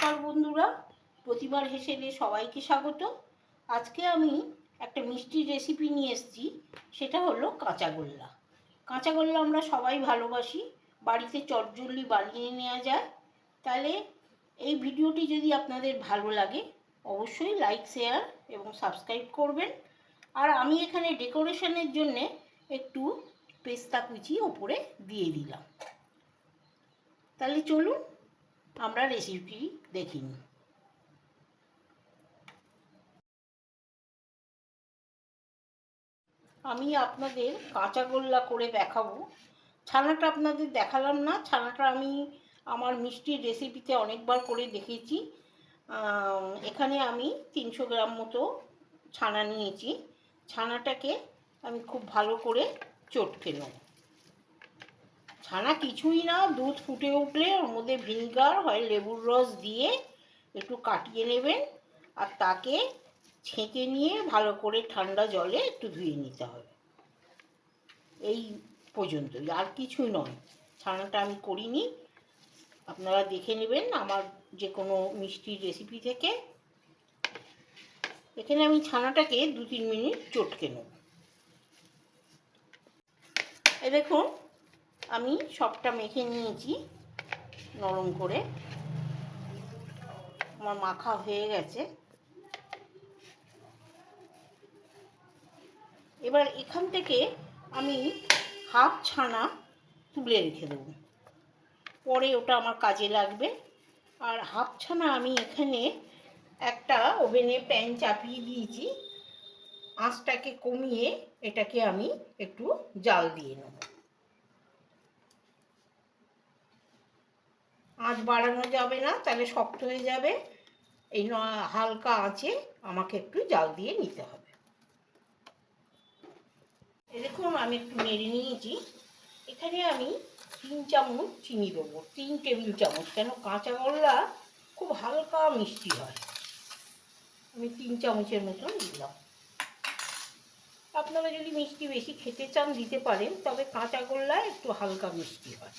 নমস্কার বন্ধুরা, প্রতিবার হেসেলে সবাইকে স্বাগত। আজকে আমি একটা মিষ্টির রেসিপি নিয়ে এসেছি, সেটা হলো কাঁচাগোল্লা। কাঁচাগোল্লা আমরা সবাই ভালোবাসি, বাড়িতে চটজলদি বানিয়ে নেওয়া যায়। তাহলে এই ভিডিওটি যদি আপনাদের ভালো লাগে অবশ্যই লাইক, শেয়ার এবং সাবস্ক্রাইব করবেন। আর আমি এখানে ডেকোরেশনের জন্যে একটু পেস্তা কুচি ওপরে দিয়ে দিলাম। তাহলে চলুন আমরা রেসিপি দেখি। আমি আপনাদের কাঁচাগোল্লা করে দেখাবো। ছানাটা আপনাদের দেখালাম না, ছানাটা আমি আমার মিষ্টির রেসিপিতে অনেকবার করে দেখেছি। এখানে আমি 300 গ্রাম মতো ছানা নিয়েছি। ছানাটাকে আমি খুব ভালো করে চটকে নেব। ছানা কিছুই না, দুধ ফুটে উঠলে ওর মধ্যে ভিনিগার হয় লেবুর রস দিয়ে একটু কাটিয়ে নেবেন, আর তাকে ছেঁকে নিয়ে ভালো করে ঠান্ডা জলে একটু ধুয়ে নিতে হবে। এই পর্যন্তই, আর কিছুই নয়। ছানাটা আমি করিনি, আপনারা দেখে নেবেন আমার যে কোনো মিষ্টির রেসিপি থেকে। এখানে আমি ছানাটাকে 2-3 মিনিট চটকে নেব। এই দেখুন, আমি সবটা মেখে নিয়েছি নরম করে, আমার মাখা হয়ে গেছে। এবার এখান থেকে আমি হাফ ছানা তুলে রেখে দেবো, পরে ওটা আমার কাজে লাগবে। আর হাফ ছানা আমি এখানে একটা ওভেনে প্যান চাপিয়ে দিয়েছি, আঁচটাকে কমিয়ে এটাকে আমি একটু জাল দিয়ে নেব। আঁচ বাড়ানো যাবে না, তাহলে শক্ত হয়ে যাবে। এই হালকা আঁচে আমাকে একটু জাল দিয়ে নিতে হবে। দেখুন আমি একটু নেড়ে নিয়েছি। এখানে আমি 3 চামচ চিনি দেবো, 3 টেবিল চামচ, কেন কাঁচাগোল্লা খুব হালকা মিষ্টি হয়। আমি 3 চামচের মতন দিলাম। আপনারা যদি মিষ্টি বেশি খেতে চান দিতে পারেন, তবে কাঁচাগোল্লা একটু হালকা মিষ্টি হয়।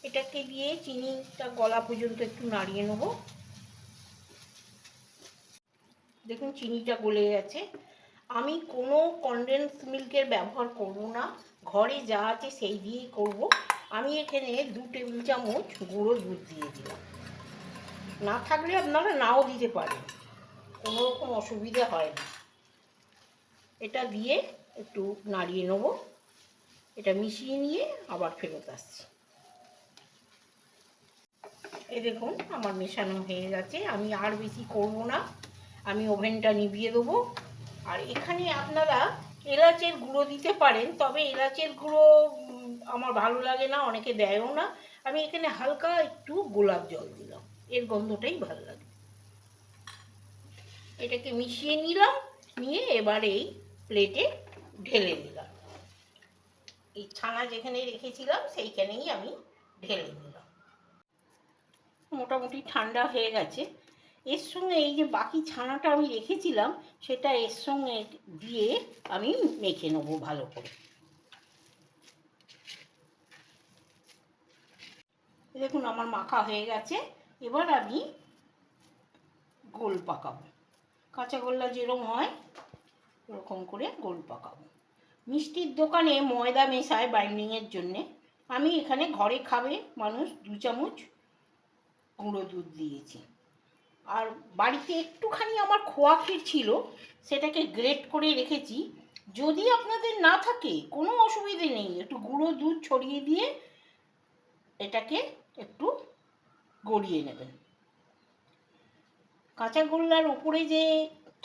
এটাকে দিয়ে চিনিটা গলা পর্যন্ত একটু নাড়িয়ে নেব। দেখুন চিনিটা গলে গেছে। আমি কোনো কনডেন্স মিল্কের ব্যবহার করব না, ঘরে যা আছে সেই দিয়েই করব। আমি এখানে 2 টেবিল চামচ গুঁড়ো দুধ দিয়ে দিলাম। না থাকলে আপনারা নাও দিতে পারেন, কোনো রকম অসুবিধা হয় না। এটা দিয়ে একটু নাড়িয়ে নেব। এটা মিশিয়ে নিয়ে আবার ফেরত আসছি। এই দেখুন আমার মেশানো হয়ে গেছে। আমি আর বেশি করব না, আমি ওভেনটা নিভিয়ে দেবো। আর এখানে আপনারা এলাচের গুঁড়ো দিতে পারেন, তবে এলাচের গুঁড়ো আমার ভালো লাগে না, অনেকে দেয়ও না। আমি এখানে হালকা একটু গোলাপ জল দিলাম, এর গন্ধটাই ভালো লাগে। এটাকে মিশিয়ে নিলাম, নিয়ে এবার এই প্লেটে ঢেলে দিলাম। এই ছানা যেখানে রেখেছিলাম সেইখানেই আমি ঢেলে দিলাম। মোটামুটি ঠান্ডা হয়ে গেছে। এর সঙ্গে এই যে বাকি ছানাটা আমি রেখেছিলাম সেটা এর সঙ্গে দিয়ে আমি মেখে নেবো ভালো করে। দেখুন আমার মাখা হয়ে গেছে। এবার আমি গোল পাকাবো, কাঁচাগোল্লা যেরকম হয় ওরকম করে গোল পাকাবো। মিষ্টির দোকানে ময়দা মেশায় বাইন্ডিংয়ের জন্যে, আমি এখানে ঘরে খাবে মানুষ 2 চামচ গুঁড়ো দুধ দিয়েছি। আর বাড়িতে একটুখানি আমার খোয়া ক্ষীর ছিল, সেটাকে গ্রেট করে রেখেছি। যদি আপনাদের না থাকে কোনো অসুবিধে নেই, একটু গুঁড়ো দুধ ছড়িয়ে দিয়ে এটাকে একটু গড়িয়ে নেবেন। কাঁচাগোল্লার উপরে যে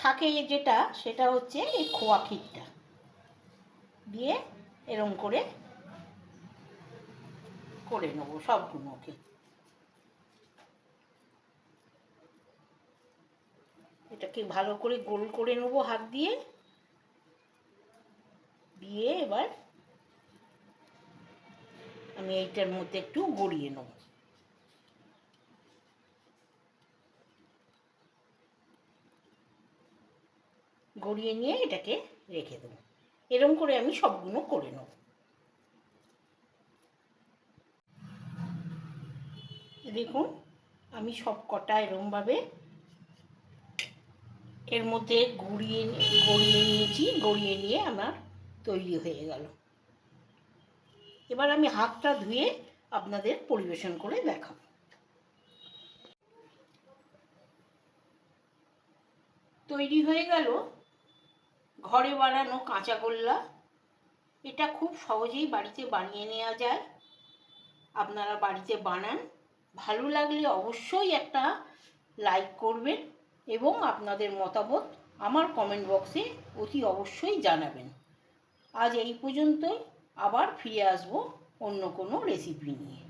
থাকে যেটা, সেটা হচ্ছে এই খোয়া ক্ষীরটা দিয়ে এরম করে করে নেবো সবগুলোকে। এটাকে ভালো করে গোল করে নেবো হাত দিয়ে, দিয়ে এবার আমি এইটার মধ্যে একটু গড়িয়ে নেব। গড়িয়ে নিয়ে এটাকে রেখে দেবো। এরকম করে আমি সবগুলো করে নেব। দেখুন আমি সব কটা এরমভাবে এর মধ্যে গড়িয়ে নিয়েছি। গড়িয়ে নিয়ে আমার তৈরি হয়ে গেল। এবার আমি হাতটা ধুয়ে আপনাদের পরিবেশন করে দেখাবো। তৈরি হয়ে গেল ঘরে বানানো কাঁচাগোল্লা। এটা খুব সহজেই বাড়িতে বানিয়ে নেওয়া যায়। আপনারা বাড়িতে বানান। ভালো লাগলে অবশ্যই একটা লাইক করবেন এবং আপনাদের মতামত আমার কমেন্ট বক্সে অতি অবশ্যই জানাবেন। আজ এই পর্যন্তই। আবার ফিরে আসবো অন্য কোনো রেসিপি নিয়ে।